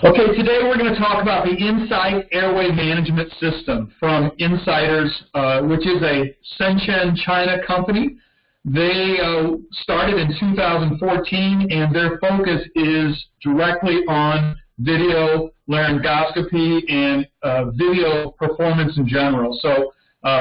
Okay, today we're going to talk about the Insight Airway Management System from Insiders, which is a Shenzhen, China company. They started in 2014, and their focus is directly on video laryngoscopy and video performance in general, so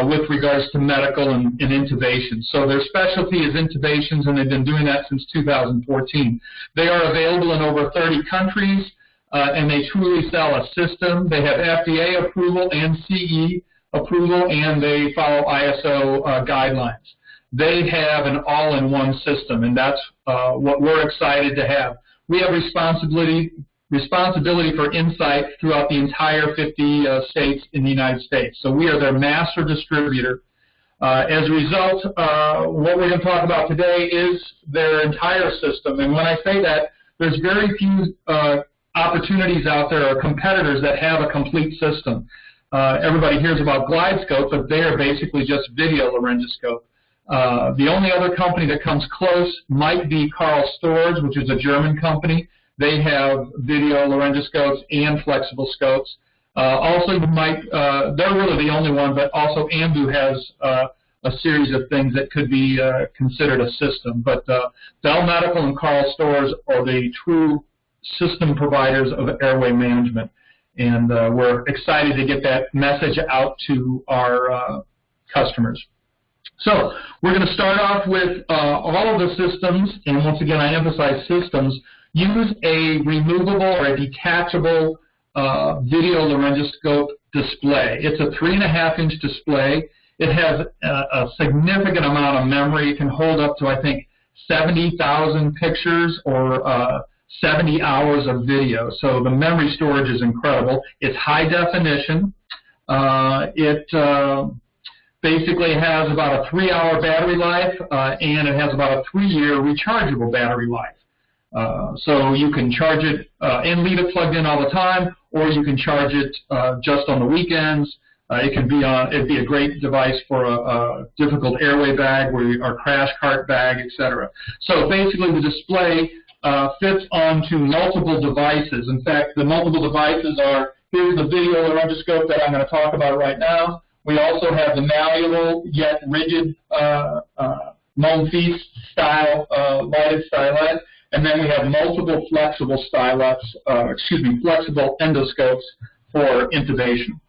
with regards to medical and intubation. So their specialty is intubations, and they've been doing that since 2014. They are available in over 30 countries. And they truly sell a system. They have FDA approval and CE approval, and they follow ISO guidelines. They have an all-in-one system, and that's what we're excited to have. We have responsibility for Insight throughout the entire 50 states in the United States. So we are their master distributor. As a result, what we're going to talk about today is their entire system. And when I say that, there's very few opportunities out there or competitors that have a complete system. Everybody hears about Glidescope, but they are basically just video laryngoscope. The only other company that comes close might be Karl Storz, which is a German company. They have video laryngoscopes and flexible scopes. Also, you might, they're really the only one, but also Ambu has a series of things that could be considered a system. But Bell Medical and Karl Storz are the true system providers of airway management, and we're excited to get that message out to our customers. So we're going to start off with all of the systems, and once again I emphasize systems, use a removable or a detachable video laryngoscope display. It's a 3.5-inch display. It has a significant amount of memory. It can hold up to, I think, 70,000 pictures or 70 hours of video. So the memory storage is incredible. It's high definition. It basically has about a 3-hour battery life, and it has about a 3-year rechargeable battery life. So you can charge it and leave it plugged in all the time, or you can charge it just on the weekends. It'd be a great device for a difficult airway bag or crash cart bag, etc. So basically the display fits onto multiple devices. In fact, the multiple devices are, here's the video laryngoscope that I'm going to talk about right now. We also have the malleable yet rigid Monfils style lighted stylet, and then we have multiple flexible flexible endoscopes for intubation.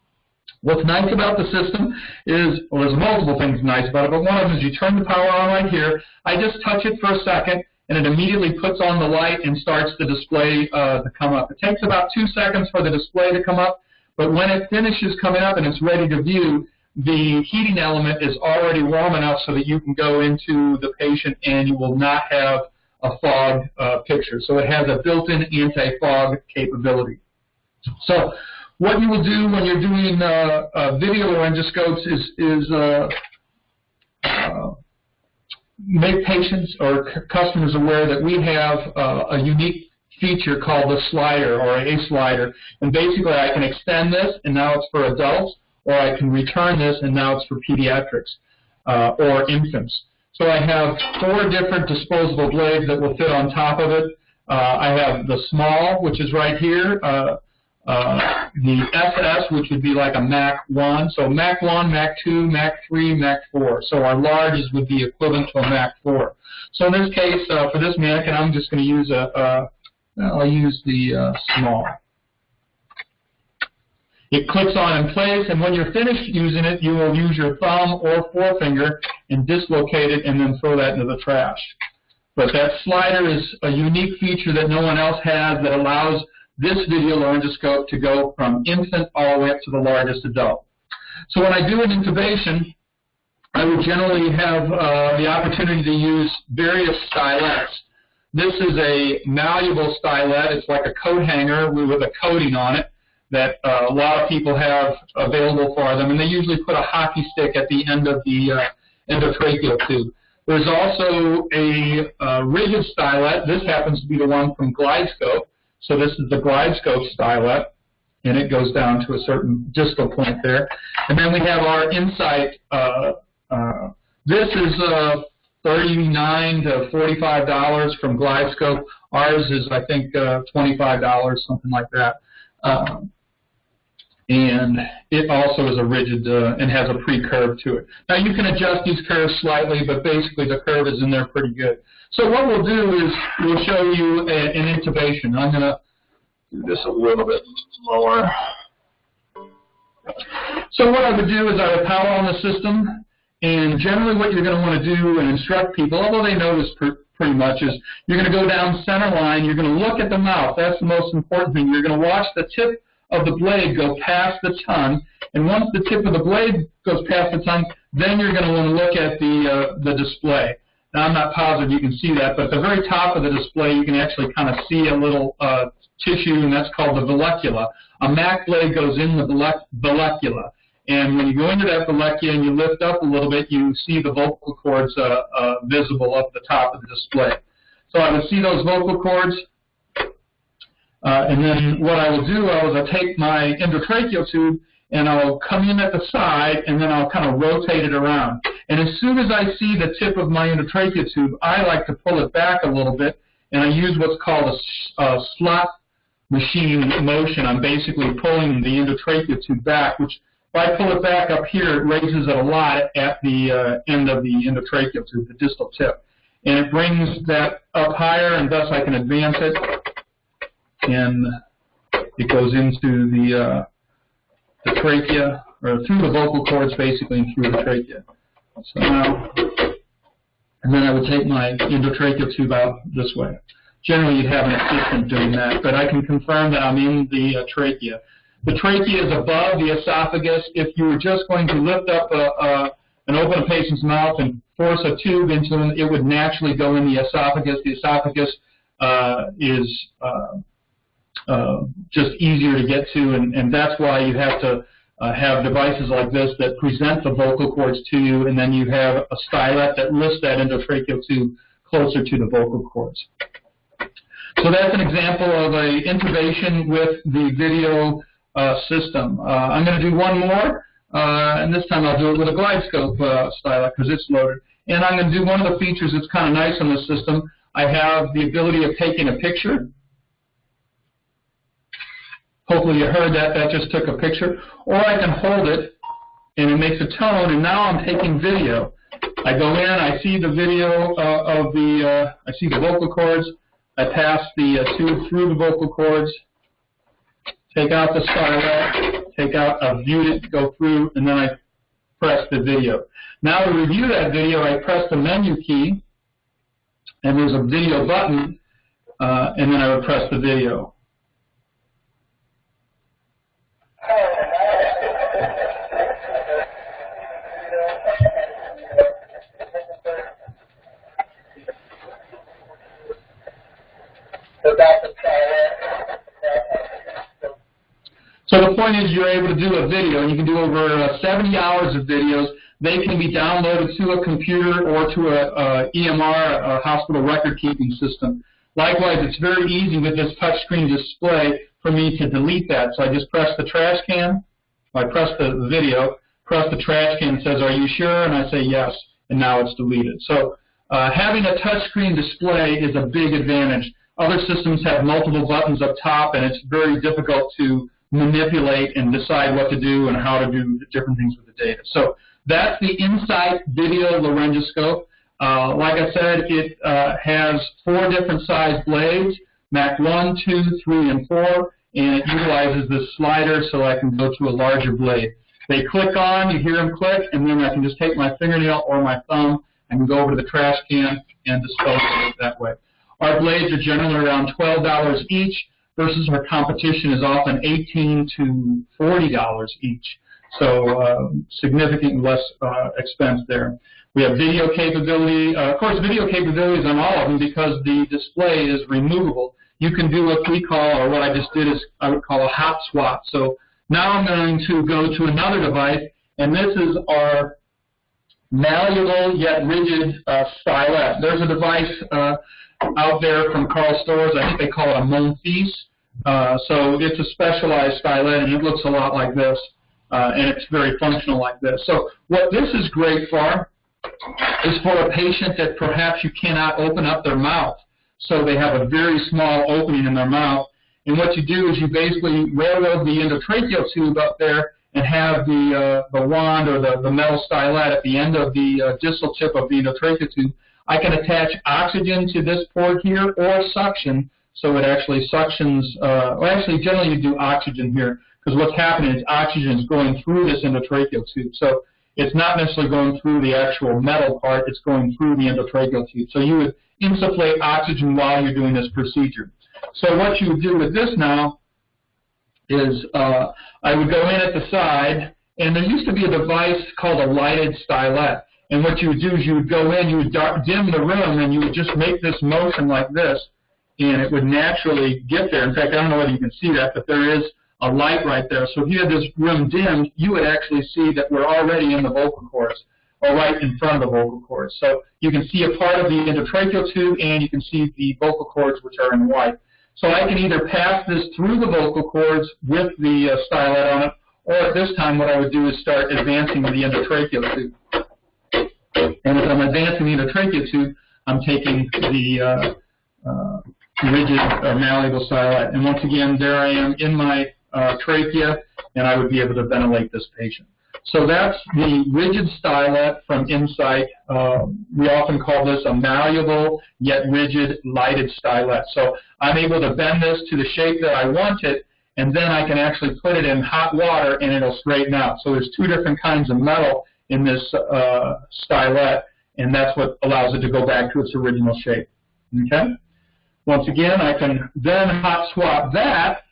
What's nice about the system is, well, there's multiple things nice about it, but one of them is you turn the power on right here. I just touch it for a second, and it immediately puts on the light and starts the display to come up. It takes about 2 seconds for the display to come up, but when it finishes coming up and it's ready to view, the heating element is already warm enough so that you can go into the patient and you will not have a fog picture. So it has a built-in anti-fog capability. So what you will do when you're doing video laryngoscopes is make patients or customers aware that we have a unique feature called the slider or a slider. And basically I can extend this and now it's for adults, or I can return this and now it's for pediatrics or infants. So I have 4 different disposable blades that will fit on top of it. I have the small, which is right here, the SS, which would be like a Mac 1. So Mac 1, Mac 2, Mac 3, Mac 4. So our largest would be equivalent to a Mac 4. So in this case, for this mannequin, I'm just going to use I'll use the small. It clicks on in place, and when you're finished using it, you will use your thumb or forefinger and dislocate it and then throw that into the trash. But that slider is a unique feature that no one else has that allows this video laryngoscope to go from infant all the way up to the largest adult. So when I do an intubation, I would generally have the opportunity to use various stylets. This is a malleable stylet. It's like a coat hanger with a coating on it that a lot of people have available for them, and they usually put a hockey stick at the end of the endotracheal tube. There's also a rigid stylet. This happens to be the one from Glidescope. So this is the Glidescope stylet, and it goes down to a certain distal point there. And then we have our Insight. This is $39 to $45 from Glidescope. Ours is, I think, $25, something like that. And it also is a rigid and has a pre-curve to it. Now, you can adjust these curves slightly, but basically the curve is in there pretty good. So what we'll do is we'll show you an intubation. I'm going to do this a little bit lower. So what I would do is I would power on the system, and generally what you're going to want to do and instruct people, although they know this pretty much, is you're going to go down center line, you're going to look at the mouth. That's the most important thing. You're going to watch the tip of the blade go past the tongue, and once the tip of the blade goes past the tongue, then you're going to want to look at the display. Now, I'm not positive you can see that, but at the very top of the display, you can actually kind of see a little tissue, and that's called the Vallecula. A Mac blade goes in the Vallecula, and when you go into that Vallecula and you lift up a little bit, you see the vocal cords visible up the top of the display. So I would see those vocal cords, and then what I will do is I'll take my endotracheal tube and I'll come in at the side, and then I'll kind of rotate it around. And as soon as I see the tip of my endotracheal tube, I like to pull it back a little bit, and I use what's called a slot machine motion. I'm basically pulling the endotracheal tube back, which if I pull it back up here, it raises it a lot at the end of the endotracheal tube, the distal tip. And it brings that up higher, and thus I can advance it, and it goes into the trachea, or through the vocal cords basically, and through the trachea. So now, and then I would take my endotracheal tube out this way. Generally, you'd have an assistant doing that, but I can confirm that I'm in the trachea. The trachea is above the esophagus. If you were just going to lift up and open a patient's mouth and force a tube into them, it would naturally go in the esophagus. The esophagus is just easier to get to, and that's why you have to have devices like this that present the vocal cords to you, and then you have a stylet that lifts that endotracheal tube closer to the vocal cords. So that's an example of an intubation with the video system. I'm going to do one more, and this time I'll do it with a Glidescope styler because it's loaded. And I'm going to do one of the features that's kind of nice on this system. I have the ability of taking a picture. Hopefully you heard that. That just took a picture. Or I can hold it, and it makes a tone, and now I'm taking video. I go in, I see the video I see the vocal cords. I pass the tube through the vocal cords, take out the stylet, I've viewed it, go through, and then I press the video. Now to review that video, I press the menu key, and there's a video button, and then I would press the video. So the point is you're able to do a video, and you can do over 70 hours of videos. They can be downloaded to a computer or to a EMR, a hospital record-keeping system. Likewise, it's very easy with this touchscreen display for me to delete that. So I just press the trash can, I press the video, press the trash can, it says, "Are you sure?" And I say yes, and now it's deleted. So having a touchscreen display is a big advantage. Other systems have multiple buttons up top, and it's very difficult to manipulate and decide what to do and how to do different things with the data. So that's the Insight Video Laryngoscope. Like I said, it has 4 different size blades, Mac 1, 2, 3, and 4, and it utilizes this slider so I can go to a larger blade. They click on, you hear them click, and then I can just take my fingernail or my thumb and go over to the trash can and dispose of it that way. Our blades are generally around $12 each, versus our competition is often $18 to $40 each. So significantly less expense there. We have video capability. Of course, video capability is on all of them because the display is removable. You can do what we call, or what I just did is I would call a hot swap. So now I'm going to go to another device, and this is our malleable yet rigid stylet. There's a device out there from Karl Storz. I think they call it a Monfils. So it's a specialized stylet, and it looks a lot like this, and it's very functional like this. So what this is great for is for a patient that perhaps you cannot open up their mouth. so they have a very small opening in their mouth. And what you do is you basically railroad the endotracheal tube up there and have the wand or the metal stylet at the end of the distal tip of the endotracheal tube. I can attach oxygen to this port here or suction, so it actually suctions. Well, actually, generally you do oxygen here, because what's happening is oxygen is going through this endotracheal tube. So it's not necessarily going through the actual metal part, it's going through the endotracheal tube. So you would insufflate oxygen while you're doing this procedure. So what you would do with this now is I would go in at the side, and there used to be a device called a lighted stylet. And what you would do is you would go in, you would dim the room, and you would just make this motion like this, and it would naturally get there. In fact, I don't know whether you can see that, but there is a light right there. So if you had this room dimmed, you would actually see that we're already in the vocal cords, or right in front of the vocal cords. So you can see a part of the endotracheal tube, and you can see the vocal cords, which are in white. So I can either pass this through the vocal cords with the stylet on it, or at this time what I would do is start advancing the endotracheal tube. And as I'm advancing the endotracheal tube, I'm taking the rigid or malleable stylet. And once again, there I am in my trachea, and I would be able to ventilate this patient. So that's the rigid stylet from Insight. We often call this a malleable yet rigid lighted stylet. So I'm able to bend this to the shape that I want it, and then I can actually put it in hot water and it'll straighten out. So there's two different kinds of metal in this stylet, and that's what allows it to go back to its original shape. Okay? Once again, I can then hot swap that,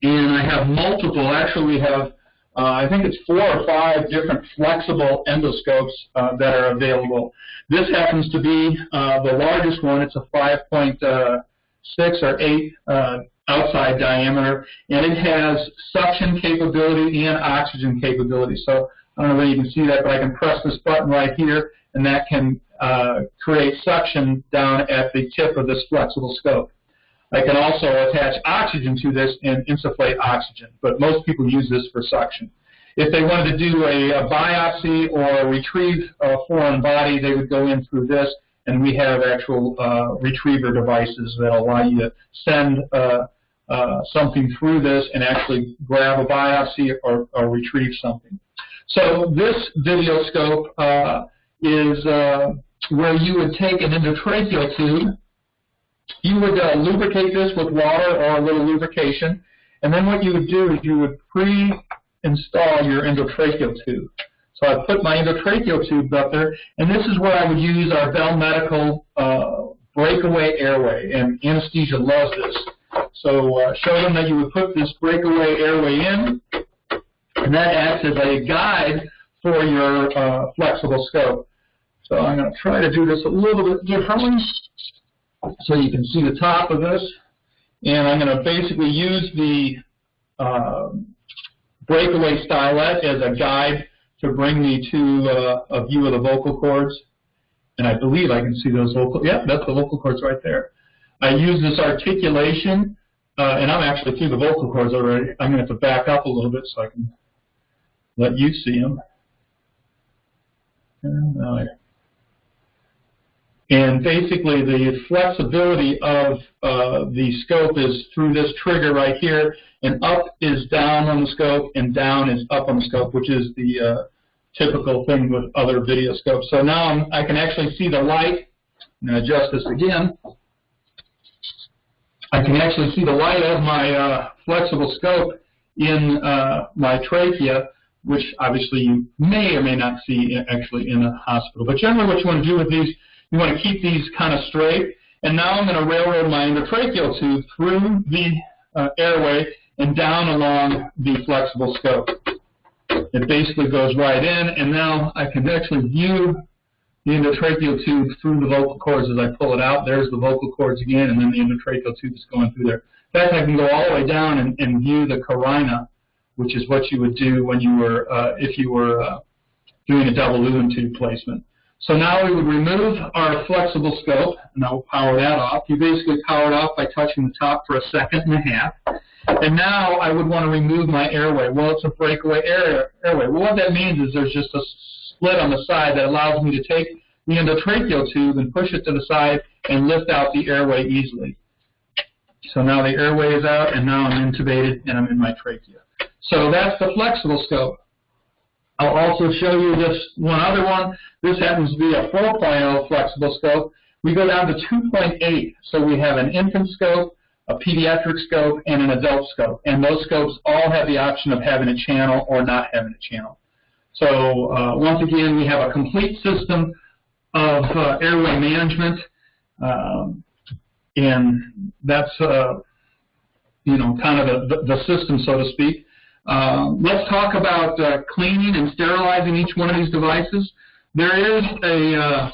and I have multiple. Actually, we have I think it's 4 or 5 different flexible endoscopes that are available. This happens to be the largest one. It's a 5.6 or 8 outside diameter, and it has suction capability and oxygen capability. So I don't know whether you can see that, but I can press this button right here, and that can create suction down at the tip of this flexible scope. I can also attach oxygen to this and insufflate oxygen, but most people use this for suction. If they wanted to do a biopsy or retrieve a foreign body, they would go in through this, and we have actual retriever devices that allow you to send something through this and actually grab a biopsy or retrieve something. So this videoscope is where you would take an endotracheal tube. You would lubricate this with water or a little lubrication, and then what you would do is you would pre-install your endotracheal tube. So I put my endotracheal tube up there, and this is where I would use our Bell Medical breakaway airway, and anesthesia loves this. So show them that you would put this breakaway airway in, and that acts as a guide for your flexible scope. So I'm going to try to do this a little bit differently, so you can see the top of this, and I'm going to basically use the breakaway stylet as a guide to bring me to a view of the vocal cords. And I believe I can see those vocal, yeah, that's the vocal cords right there. I use this articulation, and I'm actually through the vocal cords already. I'm going to have to back up a little bit so I can let you see them. And basically the flexibility of the scope is through this trigger right here, and up is down on the scope and down is up on the scope, which is the typical thing with other video scopes. So now I can actually see the light. I'm going to adjust this again. I can actually see the light of my flexible scope in my trachea, which obviously you may or may not see actually in a hospital. But generally what you want to do with these, you want to keep these kind of straight. And now I'm going to railroad my endotracheal tube through the airway and down along the flexible scope. It basically goes right in, and now I can actually view the endotracheal tube through the vocal cords as I pull it out. There's the vocal cords again, and then the endotracheal tube is going through there. In fact, I can go all the way down and view the carina, which is what you would do when you were, if you were doing a double lumen tube placement. So now we would remove our flexible scope, and I'll power that off. You basically power it off by touching the top for 1.5 seconds. And now I would want to remove my airway. Well, it's a breakaway airway. Well, what that means is there's just a split on the side that allows me to take the endotracheal tube and push it to the side and lift out the airway easily. So now the airway is out, and now I'm intubated and I'm in my trachea. So that's the flexible scope. I'll also show you this one other one. This happens to be a 4.0 flexible scope. We go down to 2.8. So we have an infant scope, a pediatric scope, and an adult scope. And those scopes all have the option of having a channel or not having a channel. So once again, we have a complete system of airway management. And that's, kind of the system, so to speak. Let's talk about cleaning and sterilizing each one of these devices. There is a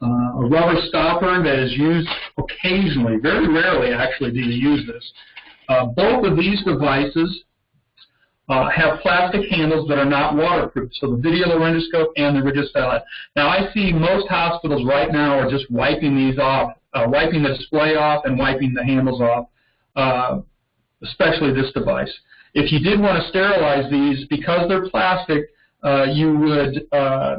rubber stopper that is used occasionally. Very rarely, actually, do you use this. Both of these devices have plastic handles that are not waterproof, so the video laryngoscope and the Styler. Now, I see most hospitals right now are just wiping these off, wiping the display off and wiping the handles off, especially this device. If you did want to sterilize these, because they're plastic, you would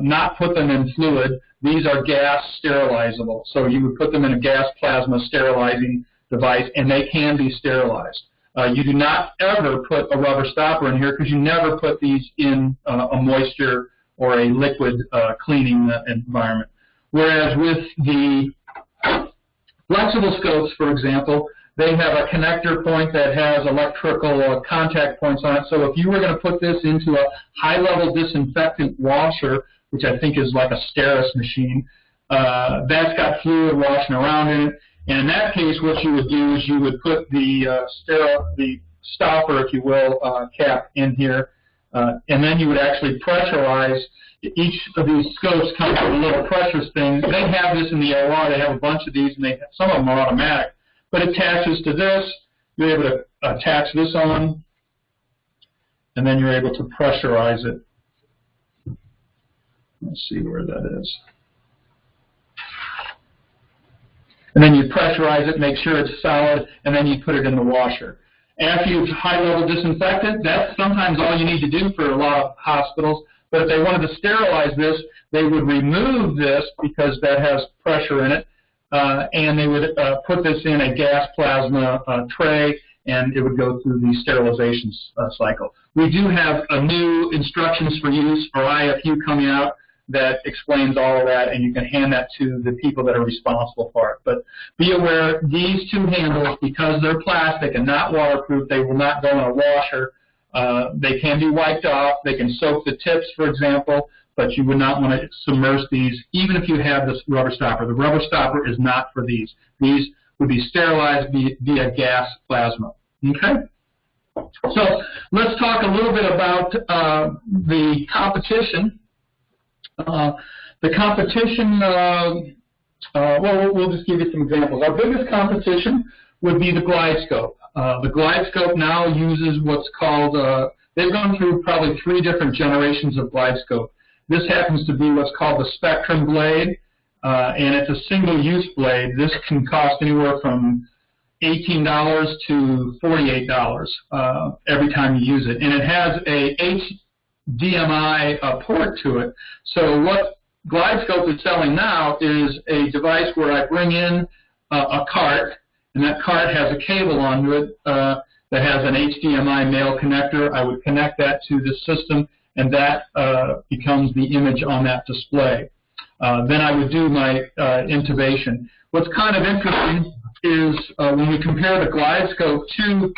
not put them in fluid. These are gas sterilizable, so you would put them in a gas plasma sterilizing device, and they can be sterilized. You do not ever put a rubber stopper in here because you never put these in a moisture or a liquid cleaning environment. Whereas with the flexible scopes, for example, they have a connector point that has electrical contact points on it. So if you were going to put this into a high-level disinfectant washer, which I think is like a Steris machine, that's got fluid washing around in it. And in that case, what you would do is you would put the stopper, if you will, cap in here, and then you would actually pressurize. Each of these scopes comes with a little pressure thing. They have this in the OR. They have a bunch of these, and some of them are automatic. But it attaches to this. You're able to attach this on, and then you're able to pressurize it. Let's see where that is. And then you pressurize it, make sure it's solid, and then you put it in the washer. After you've high-level disinfectant, that's sometimes all you need to do for a lot of hospitals. But if they wanted to sterilize this, they would remove this because that has pressure in it, and they would put this in a gas plasma tray, and it would go through the sterilization cycle. We do have a new instructions for use, or IFU, coming out that explains all of that, and you can hand that to the people that are responsible for it. But be aware, these two handles, because they're plastic and not waterproof, they will not go in a washer. They can be wiped off. They can soak the tips, for example, but you would not want to submerge these, even if you have this rubber stopper. The rubber stopper is not for these. These would be sterilized via gas plasma. Okay? So let's talk a little bit about the competition. The competition, well, we'll just give you some examples. Our biggest competition would be the Glidescope. The Glidescope now uses what's called, they've gone through probably 3 different generations of Glidescope. This happens to be what's called the Spectrum blade, and it's a single-use blade. This can cost anywhere from $18 to $48 every time you use it. And it has a HDMI port to it. So what Glidescope is selling now is a device where I bring in a cart, and that cart has a cable onto it that has an HDMI male connector. I would connect that to the system, and that becomes the image on that display. Then I would do my intubation. What's kind of interesting is when we compare the Glidescope to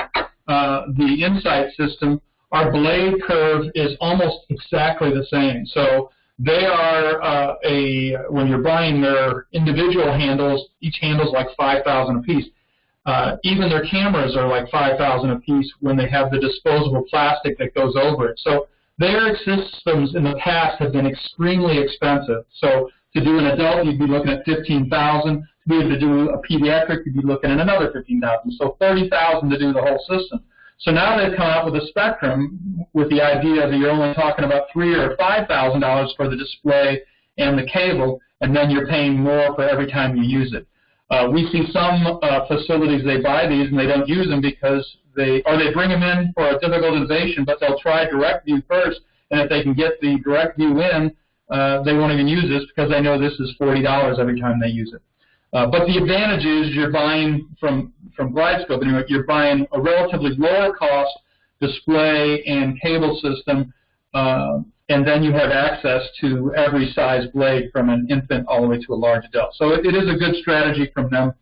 the Insight system, our blade curve is almost exactly the same. So they are when you're buying their individual handles, each handle's like $5,000 a piece. Even their cameras are like $5,000 a piece when they have the disposable plastic that goes over it. So their systems in the past have been extremely expensive. So to do an adult, you'd be looking at $15,000. To be able to do a pediatric, you'd be looking at another $15,000. So $30,000 to do the whole system. So now they've come out with a Spectrum with the idea that you're only talking about $3,000 or $5,000 for the display and the cable, and then you're paying more for every time you use it. We see some facilities, they buy these and they don't use them because they bring them in for a difficult intubation, but they'll try direct view first, and if they can get the direct view in, they won't even use this because they know this is $40 every time they use it. But the advantage is you're buying from Glidescope, and you're buying a relatively lower cost display and cable system, and then you have access to every size blade from an infant all the way to a large adult. So it is a good strategy from them.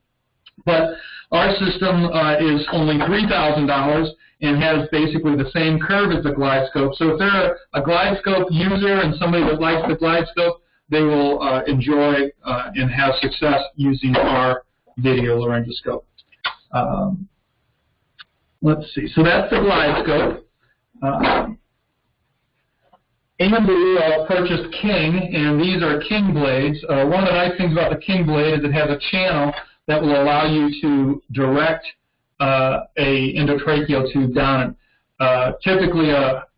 But our system is only $3,000 and has basically the same curve as the Glidescope. So if they're a Glidescope user and somebody that likes the Glidescope, they will enjoy and have success using our video laryngoscope. Let's see. So that's the Glidescope. Ambu purchased King, and these are King blades. One of the nice things about the King blade is it has a channel that will allow you to direct a endotracheal tube down it. Typically,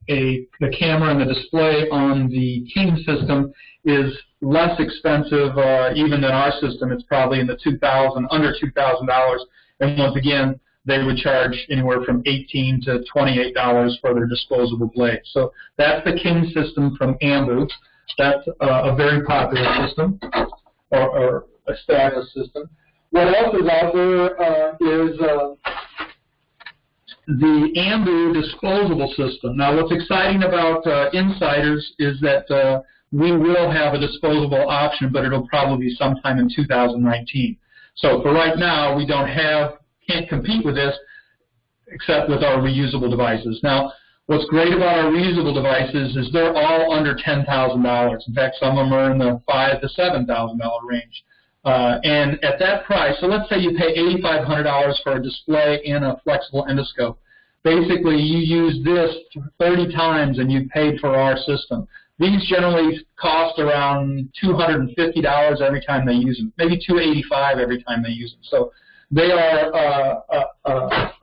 the camera and the display on the King system is less expensive even than our system. It's probably in the under $2,000. And once again, they would charge anywhere from $18 to $28 for their disposable blade. So that's the King system from Ambu. That's a very popular system, or established system. What else is out there is the Ambu disposable system. Now, what's exciting about Insiders is that we will have a disposable option, but it'll probably be sometime in 2019. So for right now, we can't compete with this except with our reusable devices. Now, what's great about our reusable devices is they're all under $10,000. In fact, some of them are in the $5,000 to $7,000 range. And at that price, so let's say you pay $8,500 for a display and a flexible endoscope. Basically, you use this 30 times and you paid for our system. These generally cost around $250 every time they use them, maybe $285 every time they use them. So they are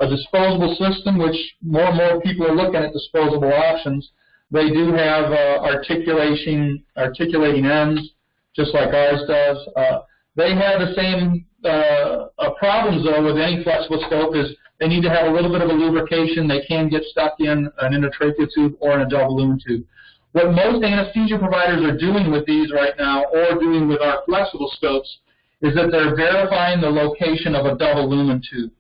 a disposable system, which more and more people are looking at disposable options. They do have articulating ends, just like ours does. They have the same problems, though, with any flexible scope is they need to have a little bit of a lubrication. They can get stuck in an endotracheal tube or in a double lumen tube. What most anesthesia providers are doing with these right now, or doing with our flexible scopes, is that they're verifying the location of a double lumen tube.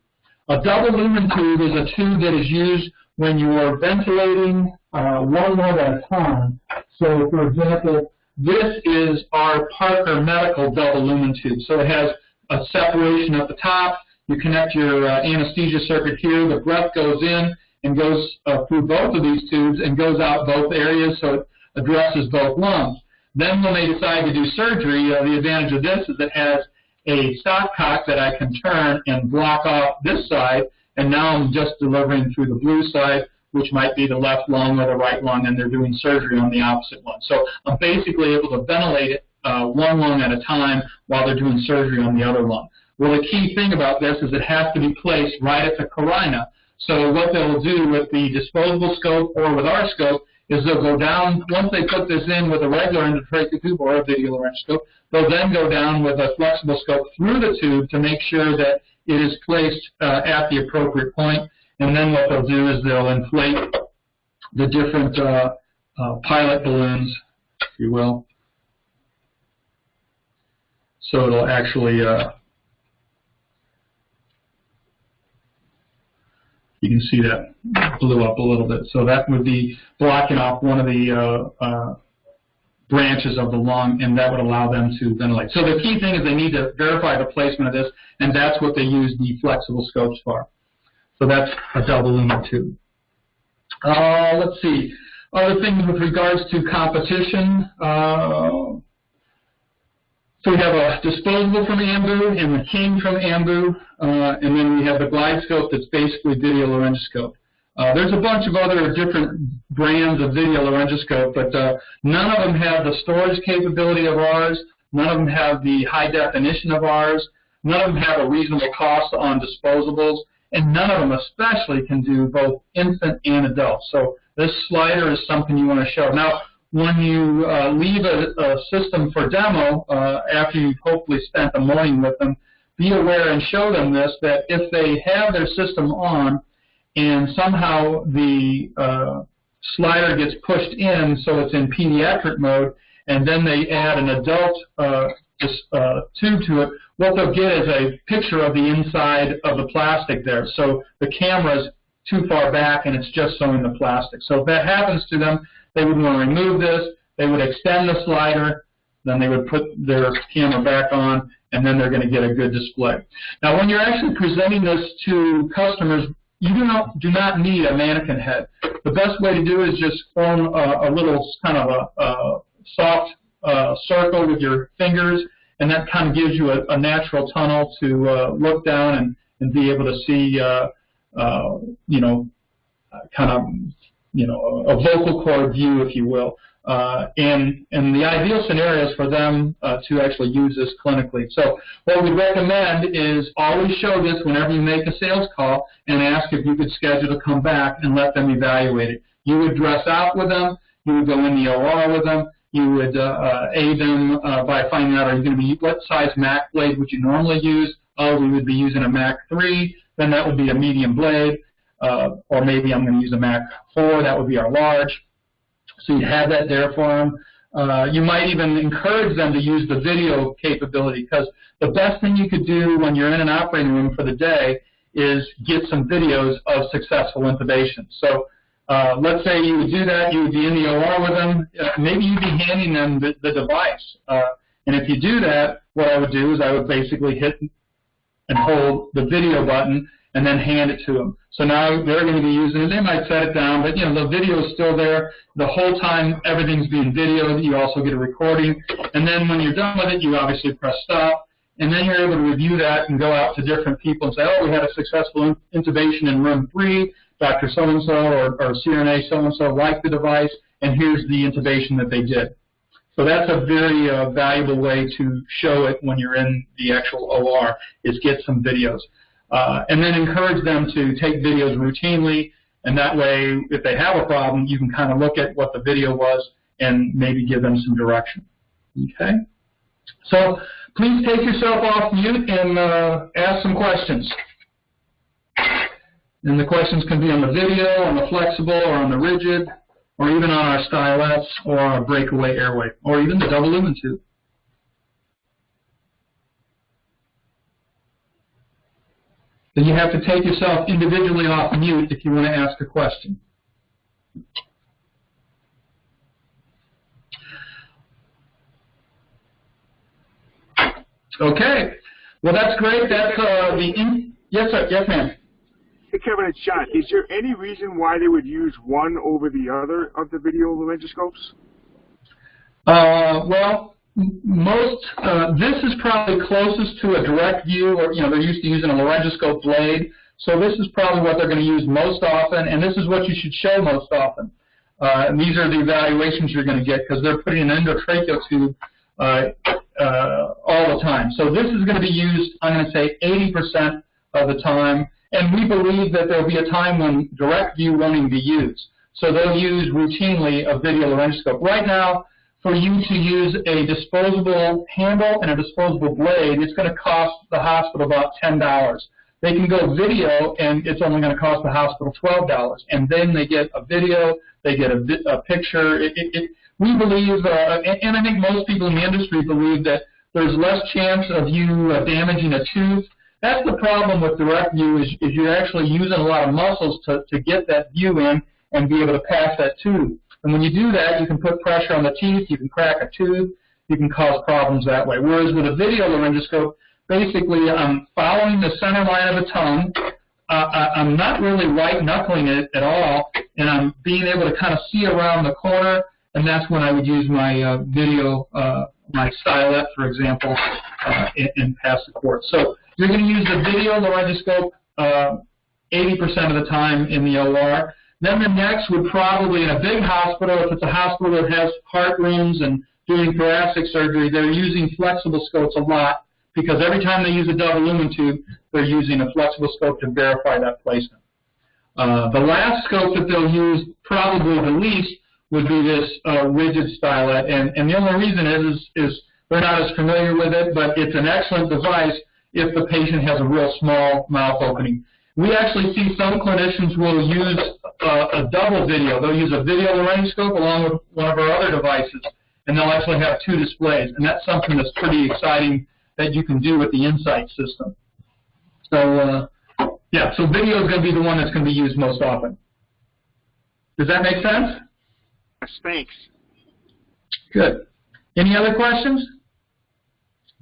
A double lumen tube is a tube that is used when you are ventilating one lung at a time. So, for example, this is our Parker Medical double lumen tube. So it has a separation at the top. You connect your anesthesia circuit here. The breath goes in and goes through both of these tubes and goes out both areas, so it addresses both lungs. Then when they decide to do surgery, the advantage of this is it has a stopcock that I can turn and block off this side, and now I'm just delivering through the blue side, which might be the left lung or the right lung, and they're doing surgery on the opposite one. So I'm basically able to ventilate it one lung at a time while they're doing surgery on the other lung. Well, the key thing about this is it has to be placed right at the carina. So what they'll do with the disposable scope or with our scope is they'll go down, once they put this in with a regular endotracheal tube or a video laryngoscope, they'll then go down with a flexible scope through the tube to make sure that it is placed at the appropriate point. And then what they'll do is they'll inflate the different pilot balloons, if you will. So it'll actually, you can see that blew up a little bit. So that would be blocking off one of the branches of the lung, and that would allow them to ventilate. So the key thing is they need to verify the placement of this, and that's what they use the flexible scopes for. So that's a double lumen tube. Let's see. Other things with regards to competition. So we have a disposable from Ambu and the King from Ambu, and then we have the Glidescope that's basically video laryngoscope. There's a bunch of other different brands of video laryngoscope, but none of them have the storage capability of ours. None of them have the high definition of ours. None of them have a reasonable cost on disposables, and none of them especially can do both infant and adult. So this slider is something you want to show. Now, when you leave a system for demo, after you've hopefully spent the morning with them, be aware and show them this, that if they have their system on and somehow the slider gets pushed in so it's in pediatric mode, and then they add an adult tube to it, what they'll get is a picture of the inside of the plastic there. So the camera's too far back and it's just showing the plastic. So if that happens to them, they would want to remove this, they would extend the slider, then they would put their camera back on, and then they're going to get a good display. Now when you're actually presenting this to customers, you do not need a mannequin head. The best way to do it is just form a little kind of a soft circle with your fingers, and that kind of gives you a natural tunnel to look down and be able to see, kind of, a vocal cord view, if you will. And the ideal scenario is for them to actually use this clinically. So what we recommend is always show this whenever you make a sales call and ask if you could schedule to come back and let them evaluate it. You would dress out with them. You would go in the OR with them. You would aid them by finding out, are you going to be, what size Mac blade would you normally use? Oh, we would be using a Mac 3. Then that would be a medium blade. Or maybe I'm going to use a Mac 4. That would be our large. So you'd have that there for them. You might even encourage them to use the video capability, because the best thing you could do when you're in an operating room for the day is get some videos of successful intubation. So let's say you would do that, you would be in the OR with them, maybe you'd be handing them the device. And if you do that, what I would do is I would basically hit and hold the video button and then hand it to them. So now they're going to be using it. They might set it down, but the video is still there. The whole time everything's being videoed. You also get a recording. And then when you're done with it, you obviously press stop. And then you're able to review that and go out to different people and say, oh, we had a successful intubation in room 3. Dr. So-and-so or CRNA so-and-so liked the device, and here's the intubation that they did. So that's a very valuable way to show it when you're in the actual OR, is get some videos. And then encourage them to take videos routinely, and that way, if they have a problem, you can kind of look at what the video was and maybe give them some direction. Okay? So please take yourself off mute and ask some questions. And the questions can be on the video, on the flexible, or on the rigid, or even on our stylets, or our breakaway airway, or even the double lumen tube. Then you have to take yourself individually off mute if you want to ask a question. Okay. Well, that's great. That's yes, sir. Yes, ma'am. Hey, Kevin, it's John. Is there any reason why they would use one over the other of the video laryngoscopes? Well, this is probably closest to a direct view, or they're used to using a laryngoscope blade. So this is probably what they're going to use most often, and this is what you should show most often. And these are the evaluations you're going to get, because they're putting an endotracheal tube all the time. So this is going to be used, I'm going to say, 80% of the time. And we believe that there will be a time when direct view won't even be used. So they'll use routinely a video laryngoscope. Right now, for you to use a disposable handle and a disposable blade, it's going to cost the hospital about $10. They can go video, and it's only going to cost the hospital $12. And then they get a video, they get a picture. We believe, and I think most people in the industry believe, that there's less chance of you damaging a tooth. That's the problem with direct view, is you're actually using a lot of muscles to get that view in and be able to pass that tube. And when you do that, you can put pressure on the teeth, you can crack a tooth, you can cause problems that way. Whereas with a video laryngoscope, basically I'm following the center line of the tongue, I'm not really white-knuckling it at all, and I'm being able to kind of see around the corner, and that's when I would use my video, my stylet, for example, and pass the cord. So you're going to use the video laryngoscope 80% of the time in the OR. Then the next would probably, in a big hospital, if it's a hospital that has heart rooms and doing thoracic surgery, they're using flexible scopes a lot, because every time they use a double lumen tube, they're using a flexible scope to verify that placement. The last scope that they'll use, probably the least, would be this rigid stylet. And the only reason is they're not as familiar with it, but it's an excellent device if the patient has a real small mouth opening. We actually see some clinicians will use a double video. They'll use a video laryngoscope along with one of our other devices. and they'll actually have 2 displays. And that's something that's pretty exciting that you can do with the Insight system. So, yeah, so video is going to be the one that's going to be used most often. Does that make sense? Yes, thanks. Good. Any other questions?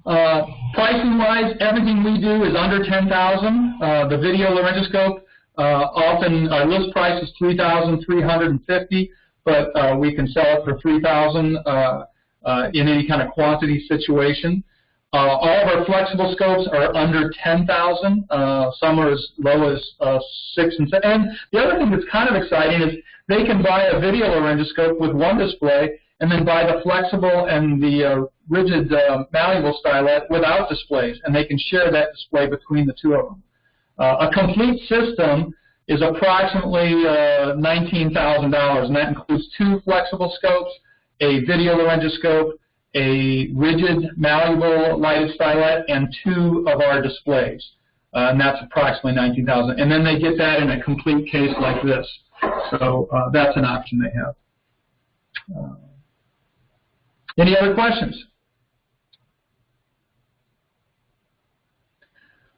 Pricing-wise, everything we do is under $10,000. The video laryngoscope, often our list price is $3,350, but we can sell it for $3,000 in any kind of quantity situation. All of our flexible scopes are under $10,000. Some are as low as 6 and 7. And the other thing that's kind of exciting is they can buy a video laryngoscope with 1 display and then buy the flexible and the rigid malleable stylet without displays, and they can share that display between the 2 of them. A complete system is approximately $19,000, and that includes 2 flexible scopes, a video laryngoscope, a rigid malleable lighted stylet, and 2 of our displays. And that's approximately $19,000. And then they get that in a complete case like this. So that's an option they have. Any other questions?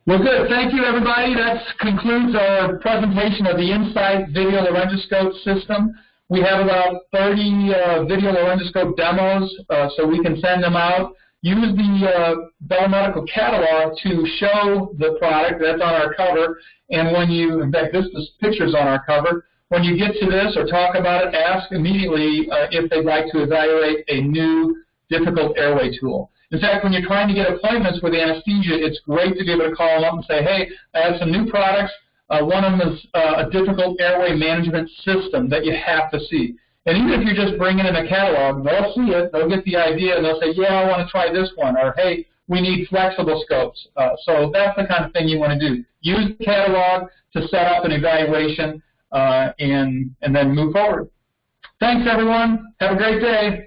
Well, good. Thank you, everybody. That concludes our presentation of the Insight video laryngoscope system. We have about 30 video laryngoscope demos, so we can send them out. Use the Bell Medical catalog to show the product. That's on our cover. And when you, in fact, this picture's on our cover. When you get to this or talk about it, ask immediately if they'd like to evaluate a new difficult airway tool. In fact, when you're trying to get appointments with anesthesia, it's great to be able to call them up and say, hey, I have some new products. One of them is a difficult airway management system that you have to see. And even if you're just bringing in a catalog, they'll see it, they'll get the idea, and they'll say, yeah, I want to try this one, or hey, we need flexible scopes. So that's the kind of thing you want to do. Use the catalog to set up an evaluation and then move forward. Thanks, everyone. Have a great day.